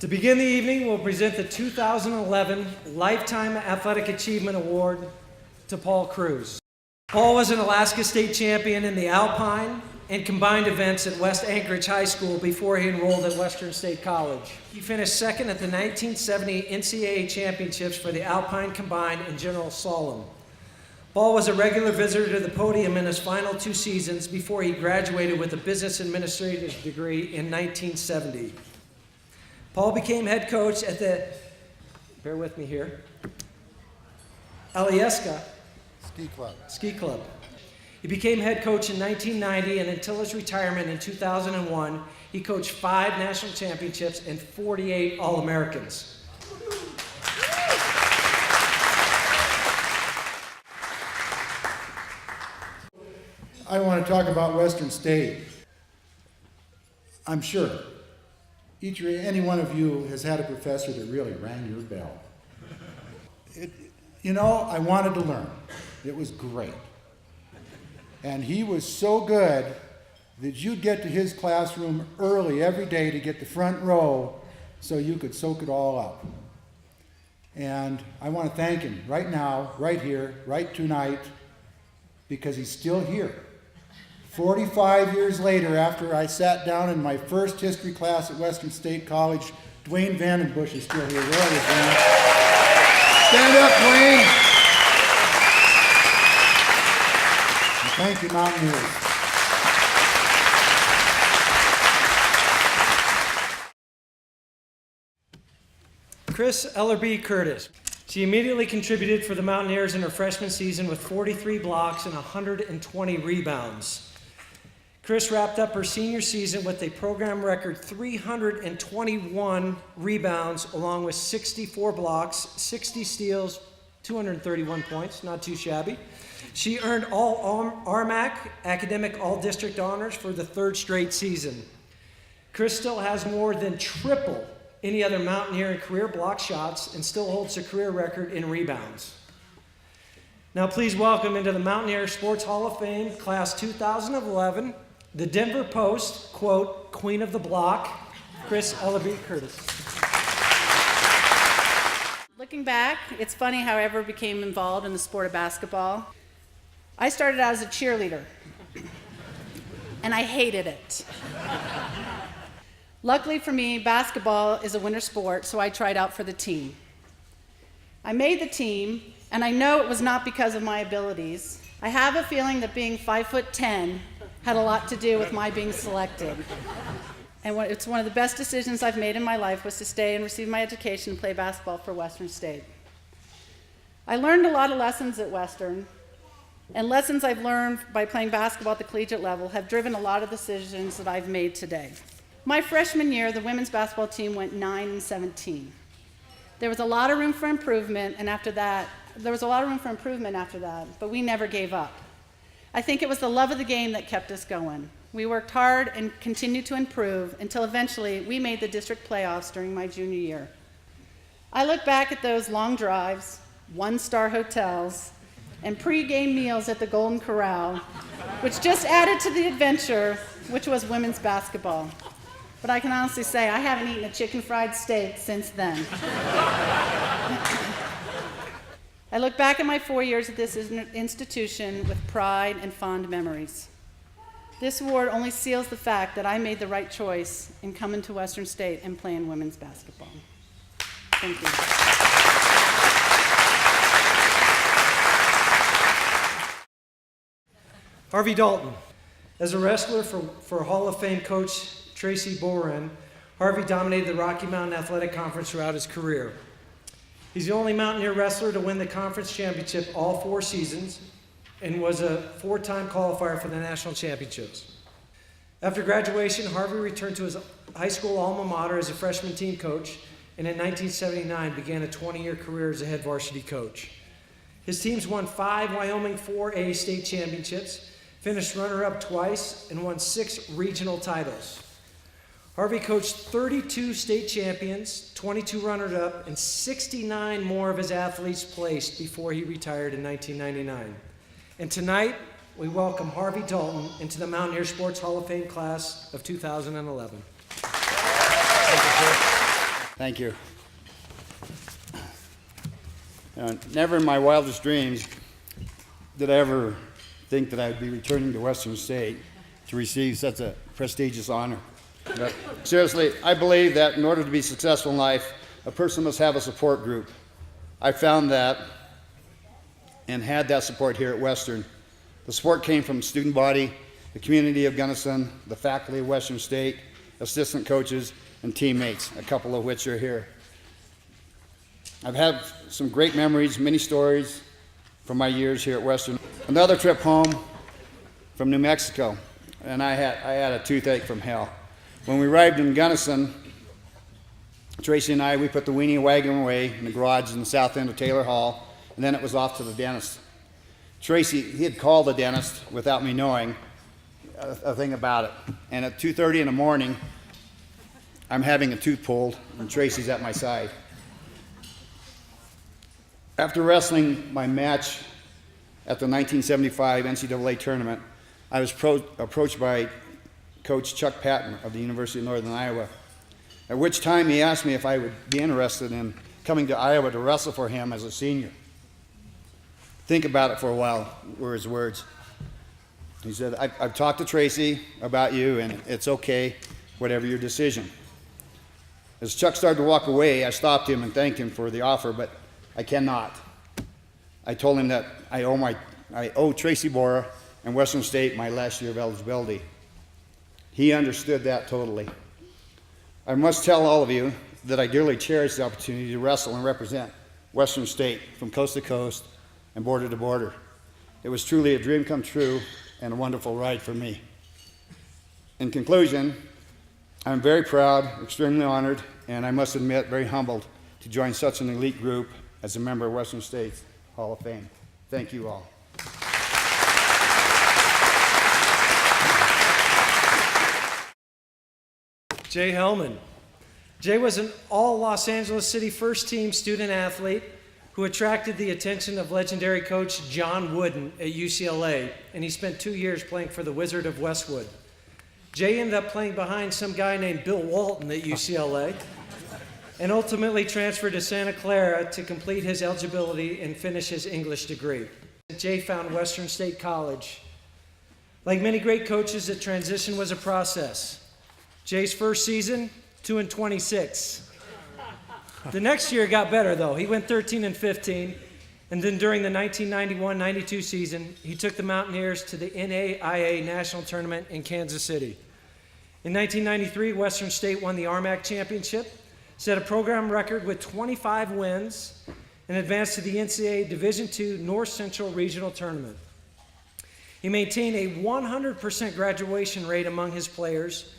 To begin the evening, we'll present the 2011 Lifetime Athletic Achievement Award to Paul Cruz. Paul was an Alaska State champion in the Alpine and combined events at West Anchorage High School before he enrolled at Western State College. He finished second at the 1970 NCAA Championships for the Alpine Combined and General Slalom. Paul was a regular visitor to the podium in his final 2 seasons before he graduated with a business administrator's degree in 1970. Paul became head coach at the, bear with me here, Alyeska Ski Club. He became head coach in 1990, and until his retirement in 2001, he coached 5 national championships and 48 All-Americans. I want to talk about Western State. I'm sure any one of you has had a professor that really rang your bell. I wanted to learn. It was great. And he was so good that you'd get to his classroom early every day to get the front row so you could soak it all up. And I want to thank him right now, right here, right tonight, because he's still here. 45 years later, after I sat down in my first history class at Western State College, Dwayne Vandenbush is still here. There he is, Dwayne. Stand up, Dwayne. And thank you, Mountaineers. Chris Ellerby Curtis. She immediately contributed for the Mountaineers in her freshman season with 43 blocks and 120 rebounds. Chris wrapped up her senior season with a program record 321 rebounds, along with 64 blocks, 60 steals, 231 points, not too shabby. She earned all RMAC, academic all-district honors for the 3rd straight season. Chris still has more than triple any other Mountaineer in career block shots and still holds a career record in rebounds. Now please welcome into the Mountaineer Sports Hall of Fame, Class 2011, the Denver Post, quote, Queen of the Block, Chris Ellerby Curtis. Looking back, it's funny how I ever became involved in the sport of basketball. I started out as a cheerleader, and I hated it. Luckily for me, basketball is a winter sport, so I tried out for the team. I made the team, and I know it was not because of my abilities. I have a feeling that being 5'10" had a lot to do with my being selected. And it's one of the best decisions I've made in my life was to stay and receive my education and play basketball for Western State. I learned a lot of lessons at Western, and lessons I've learned by playing basketball at the collegiate level have driven a lot of decisions that I've made today. My freshman year, the women's basketball team went 9-17. There was a lot of room for improvement, and after that, but we never gave up. I think it was the love of the game that kept us going. We worked hard and continued to improve until eventually we made the district playoffs during my junior year. I look back at those long drives, 1-star hotels, and pre-game meals at the Golden Corral, which just added to the adventure, which was women's basketball. But I can honestly say I haven't eaten a chicken fried steak since then. I look back at my 4 years at this institution with pride and fond memories. This award only seals the fact that I made the right choice in coming to Western State and playing women's basketball. Thank you. Harvey Dalton. As a wrestler for Hall of Fame coach Tracy Boren, Harvey dominated the Rocky Mountain Athletic Conference throughout his career. He's the only Mountaineer wrestler to win the conference championship all 4 seasons and was a 4-time qualifier for the national championships. After graduation, Harvey returned to his high school alma mater as a freshman team coach, and in 1979 began a 20-year career as a head varsity coach. His teams won 5 Wyoming 4A state championships, finished runner-up twice, and won 6 regional titles. Harvey coached 32 state champions, 22 runners-up, and 69 more of his athletes placed before he retired in 1999. And tonight, we welcome Harvey Dalton into the Mountaineer Sports Hall of Fame class of 2011. Thank you. Never in my wildest dreams did I ever think that I would be returning to Western State to receive such a prestigious honor. But seriously, I believe that in order to be successful in life, a person must have a support group. I found that and had that support here at Western. The support came from the student body, the community of Gunnison, the faculty of Western State, assistant coaches, and teammates, a couple of which are here. I've had some great memories, many stories from my years here at Western. Another trip home from New Mexico, and I had a toothache from hell. When we arrived in Gunnison, Tracy and I, we put the weenie wagon away in the garage in the south end of Taylor Hall, and then it was off to the dentist. Tracy, he had called the dentist without me knowing a thing about it. And at 2:30 in the morning, I'm having a tooth pulled, and Tracy's at my side. After wrestling my match at the 1975 NCAA tournament, I was approached by Coach Chuck Patton of the University of Northern Iowa, at which time he asked me if I would be interested in coming to Iowa to wrestle for him as a senior. Think about it for a while, were his words. He said, I've talked to Tracy about you, and it's okay, whatever your decision. As Chuck started to walk away, I stopped him and thanked him for the offer, but I cannot. I told him that I owe Tracy Bora and Western State my last year of eligibility. He understood that totally. I must tell all of you that I dearly cherish the opportunity to wrestle and represent Western State from coast to coast and border to border. It was truly a dream come true and a wonderful ride for me. In conclusion, I'm very proud, extremely honored, and I must admit, very humbled to join such an elite group as a member of Western State's Hall of Fame. Thank you all. Jay Hellman. Jay was an all Los Angeles City first team student athlete who attracted the attention of legendary coach John Wooden at UCLA, and he spent 2 years playing for the Wizard of Westwood. Jay ended up playing behind some guy named Bill Walton at UCLA and ultimately transferred to Santa Clara to complete his eligibility and finish his English degree. Jay found Western State College. Like many great coaches, the transition was a process. Jay's first season, 2-26. The next year got better though. He went 13-15, and then during the 1991-92 season, he took the Mountaineers to the NAIA National Tournament in Kansas City. In 1993, Western State won the RMAC Championship, set a program record with 25 wins, and advanced to the NCAA Division II North Central Regional Tournament. He maintained a 100% graduation rate among his players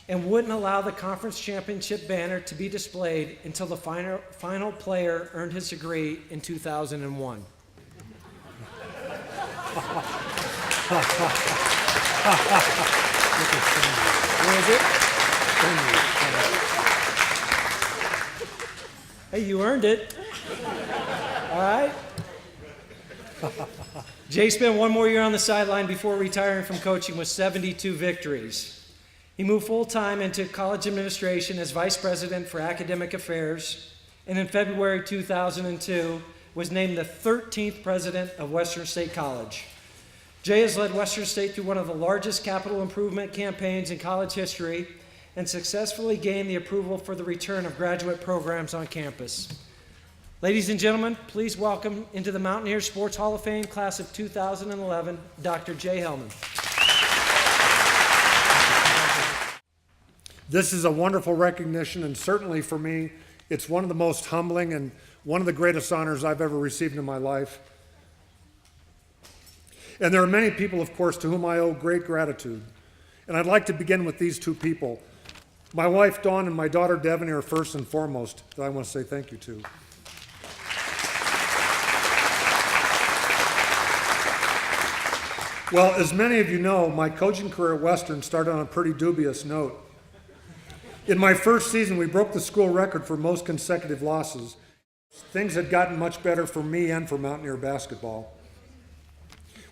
and wouldn't allow the conference championship banner to be displayed until the final player earned his degree in 2001. Where is it? Hey, you earned it. All right. Jay spent one more year on the sideline before retiring from coaching with 72 victories. He moved full-time into college administration as vice president for academic affairs, and in February 2002 was named the 13th president of Western State College. Jay has led Western State through one of the largest capital improvement campaigns in college history and successfully gained the approval for the return of graduate programs on campus. Ladies and gentlemen, please welcome into the Mountaineers Sports Hall of Fame class of 2011, Dr. Jay Hellman. This is a wonderful recognition, and certainly for me, it's one of the most humbling and one of the greatest honors I've ever received in my life. And there are many people, of course, to whom I owe great gratitude. And I'd like to begin with these two people. My wife, Dawn, and my daughter, Devon, are first and foremost that I want to say thank you to. Well, as many of you know, my coaching career at Western started on a pretty dubious note. In my first season, we broke the school record for most consecutive losses. Things had gotten much better for me and for Mountaineer basketball.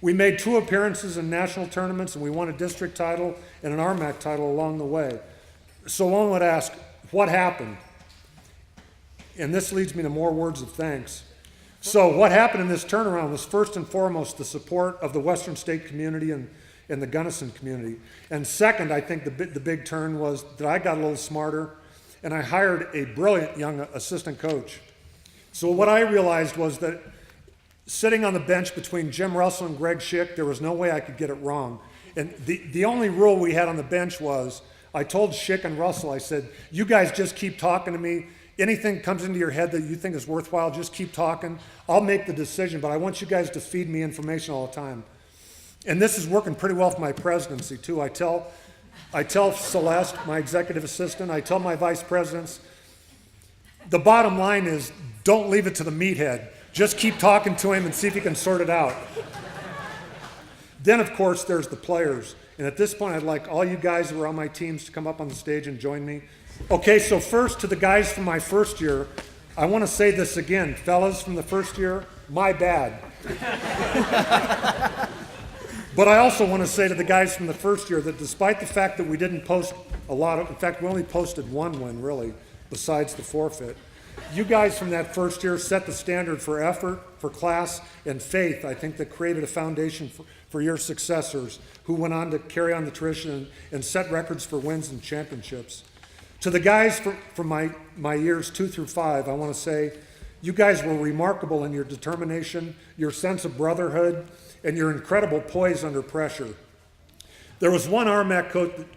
We made 2 appearances in national tournaments, and we won a district title and an RMAC title along the way. So one would ask, what happened? and this leads me to more words of thanks. So what happened in this turnaround was first and foremost the support of the Western State community and the Gunnison community. And second, I think the big turn was that I got a little smarter and I hired a brilliant young assistant coach. So what I realized was that sitting on the bench between Jim Russell and Greg Schick, there was no way I could get it wrong. And the only rule we had on the bench was, I told Schick and Russell, I said, you guys just keep talking to me. Anything comes into your head that you think is worthwhile, just keep talking. I'll make the decision, but I want you guys to feed me information all the time. And this is working pretty well for my presidency too. I tell Celeste, my executive assistant, I tell my vice presidents, the bottom line is don't leave it to the meathead. Just keep talking to him and see if he can sort it out. Then of course there's the players. And at this point I'd like all you guys who are on my teams to come up on the stage and join me. Okay, so first to the guys from my first year, I want to say this again. Fellas from the first year, my bad. But I also want to say to the guys from the first year that despite the fact that we didn't post a lot of, in fact, we only posted one win really, besides the forfeit. You guys from that first year set the standard for effort, for class, and faith, I think, that created a foundation for your successors who went on to carry on the tradition and set records for wins and championships. To the guys from my years 2 through 5, I want to say you guys were remarkable in your determination, your sense of brotherhood, and your incredible poise under pressure. There was one RMAC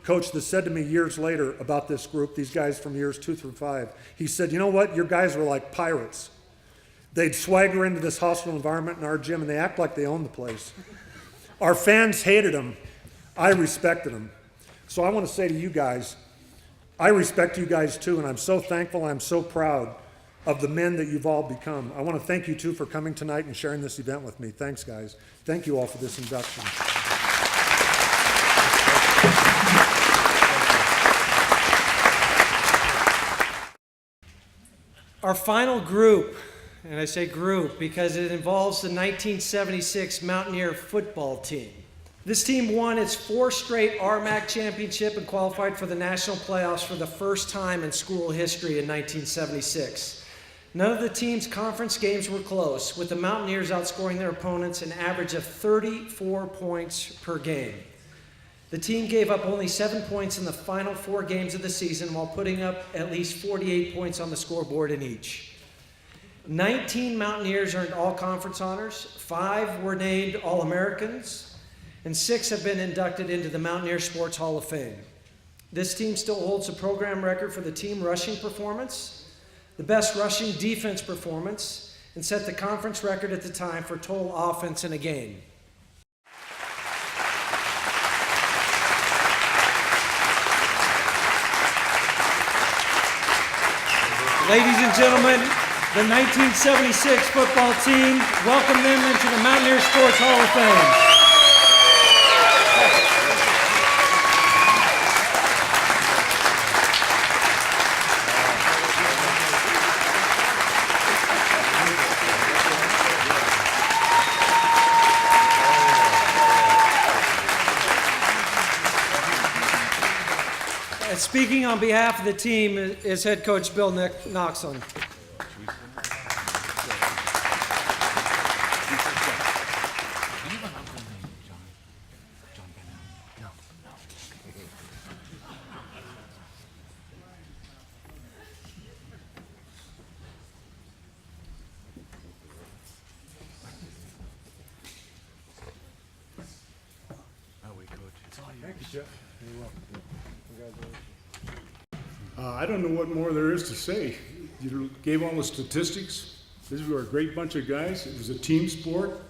coach that said to me years later about this group, these guys from years 2 through 5. He said, you know what, your guys were like pirates. They'd swagger into this hostile environment in our gym and they act like they owned the place. Our fans hated them. I respected them. So I want to say to you guys, I respect you guys too, and I'm so thankful, I'm so proud of the men that you've all become. I want to thank you too for coming tonight and sharing this event with me. Thanks, guys. Thank you all for this induction. Our final group, and I say group because it involves the 1976 Mountaineer football team. This team won its 4th straight RMAC championship and qualified for the national playoffs for the first time in school history in 1976. None of the team's conference games were close, with the Mountaineers outscoring their opponents an average of 34 points per game. The team gave up only 7 points in the final 4 games of the season while putting up at least 48 points on the scoreboard in each. 19 Mountaineers earned all conference honors, 5 were named All-Americans, and 6 have been inducted into the Mountaineer Sports Hall of Fame. This team still holds the program record for the team rushing performance, the best rushing defense performance, and set the conference record at the time for total offense in a game. Ladies and gentlemen, the 1976 football team, welcome them into the Mountaineer Sports Hall of Fame. Speaking on behalf of the team is head coach Bill Noxon. I don't know what more there is to say. You gave all the statistics. This was a great bunch of guys. It was a team sport.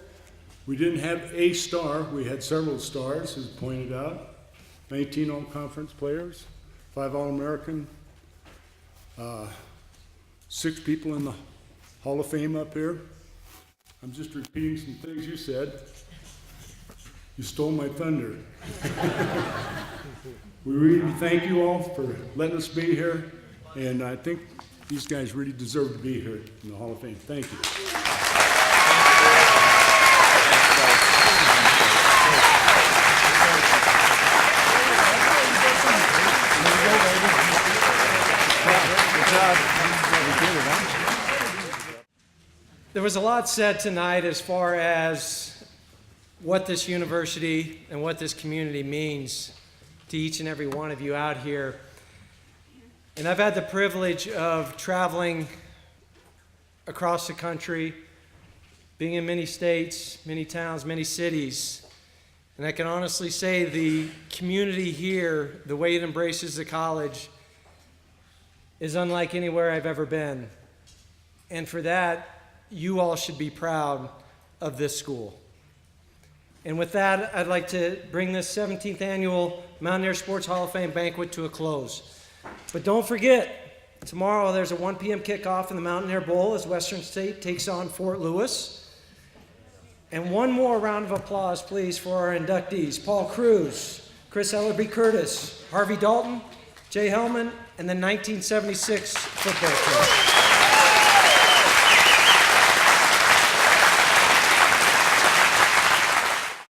We didn't have a star. We had several stars, as pointed out. 19 all-conference players, 5 All-American, 6 people in the Hall of Fame up here. I'm just repeating some things you said. You stole my thunder. We really thank you all for letting us be here, and I think these guys really deserve to be here in the Hall of Fame. Thank you. Good job. There was a lot said tonight as far as what this university and what this community means to each and every one of you out here. And I've had the privilege of traveling across the country, being in many states, many towns, many cities. And I can honestly say the community here, the way it embraces the college, is unlike anywhere I've ever been. And for that, you all should be proud of this school. And with that, I'd like to bring this 17th annual Mountaineer Sports Hall of Fame banquet to a close. But don't forget, tomorrow there's a 1 p.m. kickoff in the Mountaineer Bowl as Western State takes on Fort Lewis. And one more round of applause, please, for our inductees: Paul Cruz, Chris Ellerby Curtis, Harvey Dalton, Jay Hellman, and the 1976 football team.